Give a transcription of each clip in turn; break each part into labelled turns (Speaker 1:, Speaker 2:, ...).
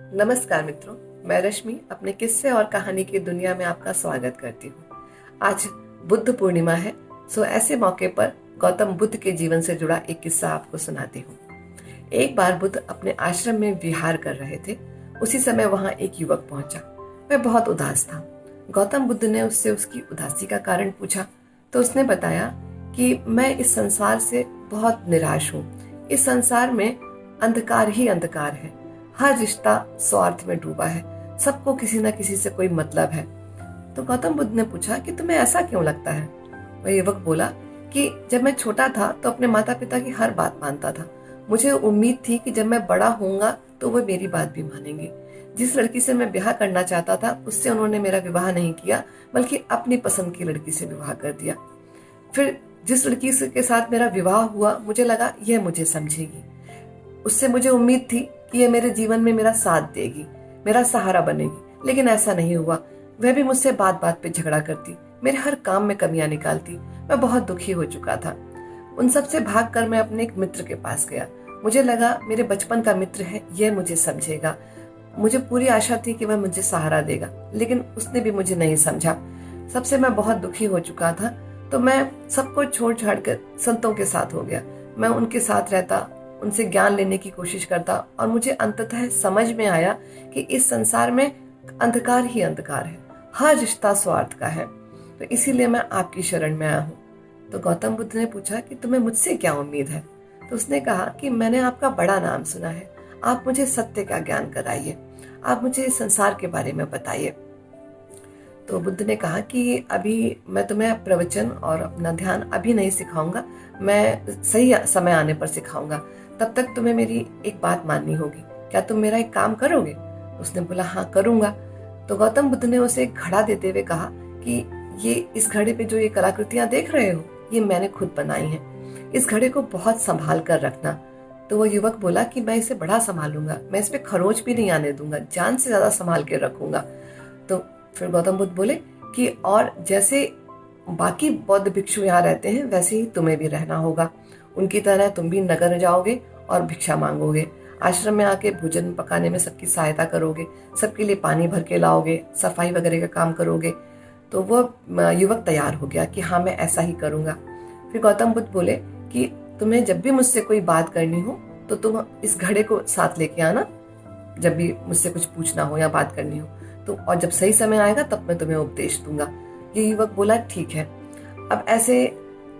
Speaker 1: नमस्कार मित्रों, मैं रश्मि अपने किस्से और कहानी की दुनिया में आपका स्वागत करती हूँ। आज बुद्ध पूर्णिमा है, सो ऐसे मौके पर गौतम बुद्ध के जीवन से जुड़ा एक किस्सा आपको सुनाती हूँ। एक बार बुद्ध अपने आश्रम में विहार कर रहे थे। उसी समय वहाँ एक युवक पहुंचा। वह बहुत उदास था। गौतम बुद्ध ने उससे उसकी उदासी का कारण पूछा तो उसने बताया कि मैं इस संसार से बहुत निराश हूँ। इस संसार में अंधकार ही अंधकार है। हर रिश्ता स्वार्थ में डूबा है। सबको किसी न किसी से कोई मतलब है। तो गौतम बुद्ध ने पूछा कि तुम्हें ऐसा क्यों लगता है। वह युवक बोला कि जब मैं छोटा था तो अपने माता पिता की हर बात मानता था। मुझे उम्मीद थी कि जब मैं बड़ा होऊंगा तो वो मेरी बात भी मानेंगे। जिस लड़की से मैं ब्याह करना चाहता था उससे उन्होंने मेरा विवाह नहीं किया, बल्कि अपनी पसंद की लड़की से विवाह कर दिया। फिर जिस लड़की के साथ मेरा विवाह हुआ, मुझे लगा यह मुझे समझेगी। उससे मुझे उम्मीद थी कि यह मेरे जीवन में मेरा साथ देगी, मेरा सहारा बनेगी, लेकिन ऐसा नहीं हुआ। वह भी मुझसे बात बात पे झगड़ा करती, मेरे हर काम में कमियां निकालती। मैं बहुत दुखी हो चुका था। उन सब से भागकर मैं अपने एक मित्र के पास गया। मुझे लगा मेरे बचपन का मित्र है, यह मुझे समझेगा। मुझे पूरी आशा थी कि वह मुझे सहारा देगा, लेकिन उसने भी मुझे नहीं समझा। सबसे मैं बहुत दुखी हो चुका था, तो मैं सबको छोड़ छाड़ कर संतों के साथ हो गया। मैं उनके साथ रहता, उनसे ज्ञान लेने की कोशिश करता, और मुझे अंततः समझ में आया कि इस संसार में अंधकार ही अंधकार है। हर रिश्ता स्वार्थ का है। तो इसीलिए मैं आपकी शरण में आया हूँ। तो गौतम बुद्ध ने पूछा कि तुम्हें मुझसे क्या उम्मीद है। तो उसने कहा कि मैंने आपका बड़ा नाम सुना है। आप मुझे सत्य का ज्ञान कराइए। आप मुझे इस संसार के बारे में बताइए। तो बुद्ध ने कहा कि अभी मैं तुम्हें प्रवचन और अपना ध्यान अभी नहीं सिखाऊंगा, मैं सही समय आने पर सिखाऊंगा। तब तक तुम्हें मेरी एक बात माननी होगी। क्या तुम मेरा एक काम करोगे। उसने बोला हाँ करूंगा। तो गौतम बुद्ध ने उसे एक घड़ा देते हुए कहा कि ये इस घड़े पे जो ये कलाकृतियां देख रहे हो, ये मैंने खुद बनाई हैं। इस घड़े को बहुत संभाल कर रखना। तो वो युवक बोला कि मैं इसे बड़ा संभालूंगा, मैं इस पे खरोच भी नहीं आने दूंगा, जान से ज्यादा संभाल के रखूंगा। तो फिर गौतम बुद्ध बोले कि और जैसे बाकी बौद्ध भिक्षु यहाँ रहते हैं, वैसे ही तुम्हें भी रहना होगा। उनकी तरह तुम भी नगर जाओगे और भिक्षा मांगोगे। आश्रम में आके भोजन पकाने में सबकी सहायता करोगे, सबके लिए पानी भर के लाओगे, सफाई वगैरह का काम करोगे। तो वो युवक तैयार हो गया कि हाँ मैं ऐसा ही करूंगा। फिर गौतम बुद्ध बोले कि तुम्हें जब भी मुझसे कोई बात करनी हो तो तुम इस घड़े को साथ लेके आना, जब भी मुझसे कुछ पूछना हो या बात करनी हो तो, और जब सही समय आएगा तब मैं तुम्हें उपदेश दूंगा। ये युवक बोला ठीक है। अब ऐसे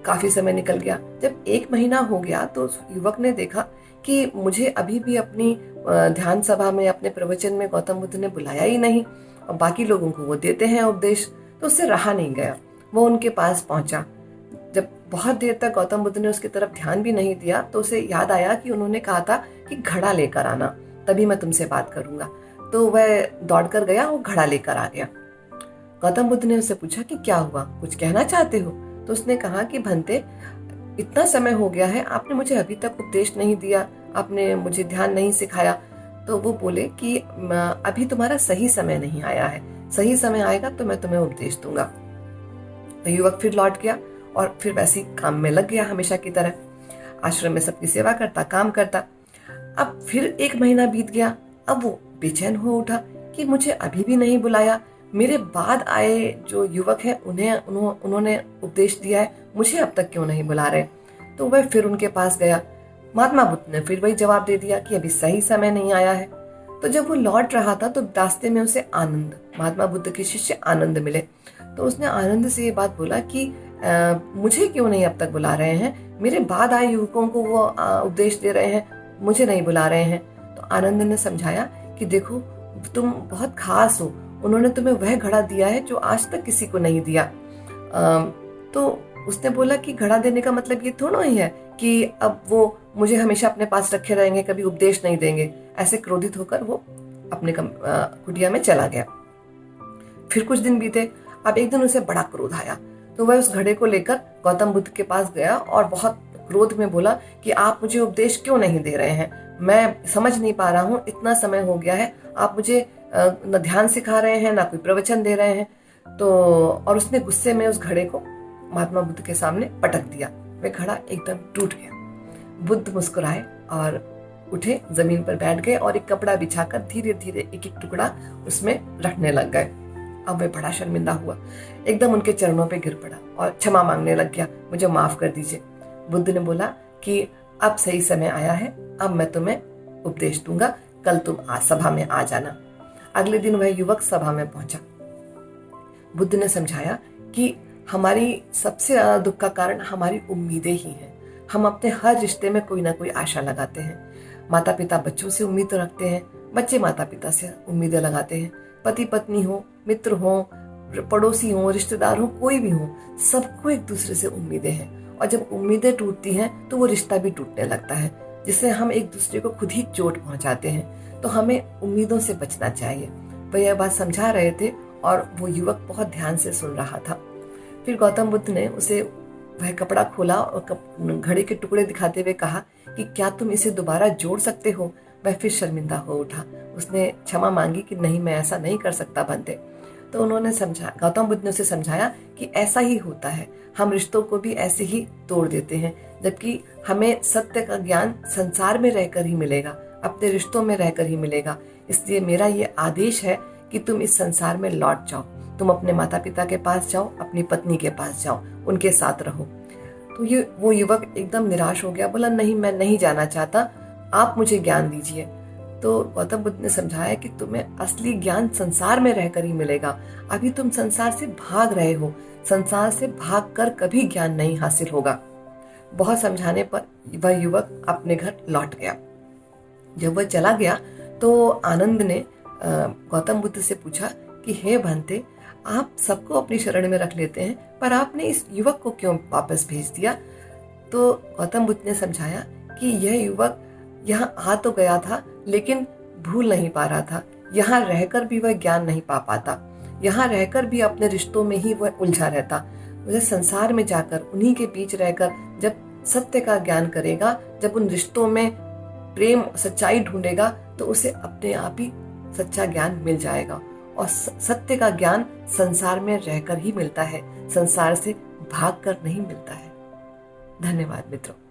Speaker 1: काफी समय निकल गया। जब 1 महीना हो गया तो उस युवक ने देखा कि मुझे अभी भी अपनी ध्यान सभा में, अपने प्रवचन में गौतम बुद्ध ने बुलाया ही नहीं, और बाकी लोगों को वो देते हैं उपदेश। तो उससे रहा नहीं गया, वो उनके पास पहुंचा। जब बहुत देर तक गौतम बुद्ध ने उसकी तरफ ध्यान भी नहीं दिया तो उसे याद आया कि उन्होंने कहा था कि घड़ा लेकर आना, तभी मैं तुमसे बात करूंगा। तो वह दौड़कर गया, वो घड़ा लेकर आ गया। गौतम बुद्ध ने उससे पूछा कि क्या हुआ, कुछ कहना चाहते हो। तो उसने कहा कि भंते, इतना समय हो गया है, आपने मुझे अभी तक उपदेश नहीं दिया, आपने मुझे ध्यान नहीं सिखाया। तो वो बोले कि अभी तुम्हारा सही समय नहीं आया है, सही समय आएगा तो मैं तुम्हें उपदेश दूंगा। तो युवक फिर लौट गया और फिर वैसे ही काम में लग गया हमेशा की तरह। आश्रम में सबकी सेवा करता, काम करता। अब फिर 1 महीना बीत गया। अब वो बेचैन हो उठा कि मुझे अभी भी नहीं बुलाया, मेरे बाद आए जो युवक है उन्होंने उपदेश दिया है, मुझे अब तक क्यों नहीं बुला रहे। तो वह फिर उनके पास गया। महात्मा बुद्ध ने फिर वही जवाब दे दिया कि अभी सही समय नहीं आया है। तो जब वो लौट रहा था तो रास्ते में उसे आनंद, महात्मा बुद्ध के शिष्य आनंद मिले। तो उसने आनंद से ये बात बोला कि मुझे क्यों नहीं अब तक बुला रहे हैं, मेरे बाद आए युवकों को वो उपदेश दे रहे हैं, मुझे नहीं बुला रहे हैं। तो आनंद ने समझाया कि देखो तुम बहुत खास हो, उन्होंने तुम्हें वह घड़ा दिया है जो आज तक किसी को नहीं दिया। तो उसने बोला कि घड़ा देने का मतलब ये थोड़ा ही है कि अब वो मुझे हमेशा अपने पास रखे रहेंगे, कभी उपदेश नहीं देंगे। ऐसे क्रोधित होकर वो अपने कुटिया में चला गया। फिर कुछ दिन बीते। अब एक दिन उसे बड़ा क्रोध आया, तो वह उस घड़े को लेकर गौतम बुद्ध के पास गया और बहुत क्रोध में बोला कि आप मुझे उपदेश क्यों नहीं दे रहे हैं, मैं समझ नहीं पा रहा हूँ, इतना समय हो गया है, आप मुझे न ध्यान सिखा रहे हैं ना कोई प्रवचन दे रहे हैं। तो और उसने गुस्से में उस घड़े को महात्मा बुद्ध के सामने पटक दिया। वह घड़ा एकदम टूट गया। बुद्ध मुस्कुराए और उठे, जमीन पर बैठ गए और एक कपड़ा बिछाकर धीरे धीरे एक एक टुकड़ा उसमें रखने लग गए। अब वह बड़ा शर्मिंदा हुआ, एकदम उनके चरणों पे गिर पड़ा और क्षमा मांगने लग गया, मुझे माफ कर दीजिए। बुद्ध ने बोला कि अब सही समय आया है, अब मैं तुम्हें उपदेश दूंगा, कल तुम सभा में आ जाना। अगले दिन वह युवक सभा में पहुंचा। बुद्ध ने समझाया कि हमारी सबसे ज्यादा दुख का कारण हमारी उम्मीदें ही हैं। हम अपने हर रिश्ते में कोई ना कोई आशा लगाते हैं। माता पिता बच्चों से उम्मीद तो रखते हैं, बच्चे माता पिता से उम्मीदें लगाते हैं। पति पत्नी हो, मित्र हो, पड़ोसी हो, रिश्तेदार हो, कोई भी हो, सबको एक दूसरे से उम्मीदें हैं। और जब उम्मीदें टूटती हैं तो वो रिश्ता भी टूटने लगता है, जिससे हम एक दूसरे को खुद ही चोट पहुंचाते हैं। तो हमें उम्मीदों से बचना चाहिए। वह यह बात समझा रहे थे और वो युवक बहुत ध्यान से सुन रहा था। फिर गौतम बुद्ध ने उसे वह कपड़ा खोला और घड़े के टुकड़े दिखाते हुए कहा कि क्या तुम इसे दोबारा जोड़ सकते हो। वह फिर शर्मिंदा हो उठा। उसने क्षमा मांगी कि नहीं, मैं ऐसा नहीं कर सकता बनते। तो उन्होंने गौतम बुद्ध ने उसे समझाया कि ऐसा ही होता है, हम रिश्तों को भी ऐसे ही तोड़ देते हैं, जबकि हमें सत्य का ज्ञान संसार में रहकर ही मिलेगा, अपने रिश्तों में रहकर ही मिलेगा। इसलिए मेरा ये आदेश है कि तुम इस संसार में लौट जाओ, तुम अपने माता पिता के पास जाओ, अपनी पत्नी के पास जाओ, उनके साथ रहो। तो वो युवक एकदम निराश हो गया, बोला नहीं, मैं नहीं जाना चाहता, आप मुझे ज्ञान दीजिए। तो गौतम बुद्ध ने समझाया कि तुम्हें असली ज्ञान संसार में रहकर ही मिलेगा। अभी तुम संसार से भाग रहे हो, संसार से भाग कर कभी ज्ञान नहीं हासिल होगा। बहुत समझाने पर वह युवक अपने घर लौट गया। जब वह चला गया तो आनंद ने गौतम बुद्ध से पूछा कि हे भंते, आप सबको अपनी शरण में रख लेते हैं, पर आपने इस युवक को क्यों वापस भेज दिया। तो गौतम बुद्ध ने समझाया कि यह युवक यहाँ आ तो गया था, लेकिन भूल नहीं पा रहा था। यहाँ रहकर भी वह ज्ञान नहीं पा पाता, यहाँ रहकर भी अपने रिश्तों में ही वह उलझा रहता। मुझे संसार में जाकर, उन्हीं के बीच रहकर जब सत्य का ज्ञान करेगा, जब उन रिश्तों में प्रेम सच्चाई ढूंढेगा, तो उसे अपने आप ही सच्चा ज्ञान मिल जाएगा। और सत्य का ज्ञान संसार में रहकर ही मिलता है, संसार से भागकर नहीं मिलता है। धन्यवाद मित्रों।